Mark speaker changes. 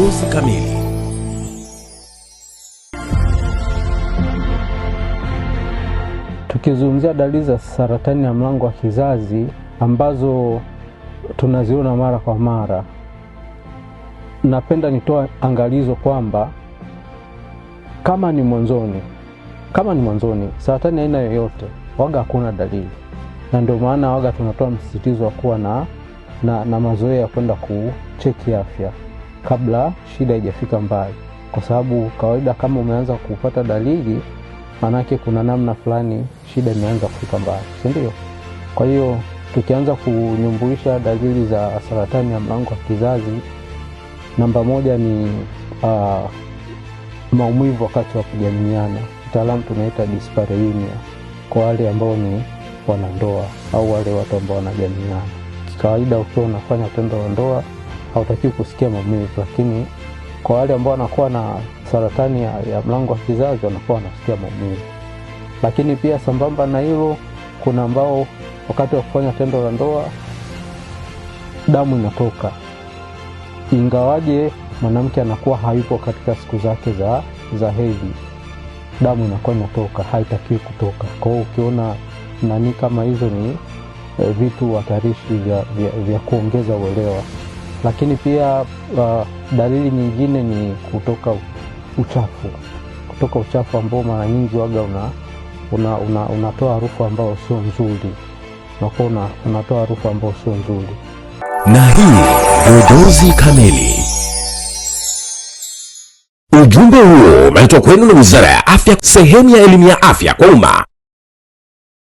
Speaker 1: Uongozi kamili.
Speaker 2: Tukizungumzia dalili za saratani ya mlango wa kizazi ambazo tunaziona mara kwa mara, napenda nitoa angalizo kwamba kama ni mwanzoni saratani aina yoyote waga hakuna dalili, na ndio maana waga tunatoa msisitizo wa kuwa na mazoea ya kwenda kucheki afya kabla shida haijafika mbali, kwa sababu kawaida kama umeanza kupata dalili manake kuna namna fulani shida imeanza kufika mbali, si ndio? Kwa hiyo tukianza kunyumbulisha dalili za saratani ya mlango wa kizazi, namba moja ni maumivu wakati wa kujamiiana, kitaalamu tunaita dyspareunia, kwa wale ambao ni wanandoa au wale watu ambao wanajamiiana. Kawaida ukiwa unafanya tendo la ndoa hautakiwi kusikia maumivu, lakini kwa wale ambao wanakuwa na saratani ya mlango wa kizazi wanakuwa wanasikia maumivu. Lakini pia sambamba na hilo, kuna ambao wakati wa kufanya tendo la ndoa damu inatoka, ingawaje mwanamke anakuwa hayupo katika siku zake za hedhi, damu inakuwa inatoka, haitakiwi kutoka. Kwa hiyo ukiona nani kama hizo ni vitu hatarishi vya kuongeza uelewa. Lakini pia dalili nyingine ni kutoka uchafu ambao mara nyingi waga unatoa harufu ambayo sio nzuri, unakuwa unatoa harufu ambayo sio nzuri.
Speaker 1: Na hii Uongozi kamili. Ujumbe huo umeletwa kwenu na Wizara ya Afya, sehemu ya elimu ya afya kwa umma.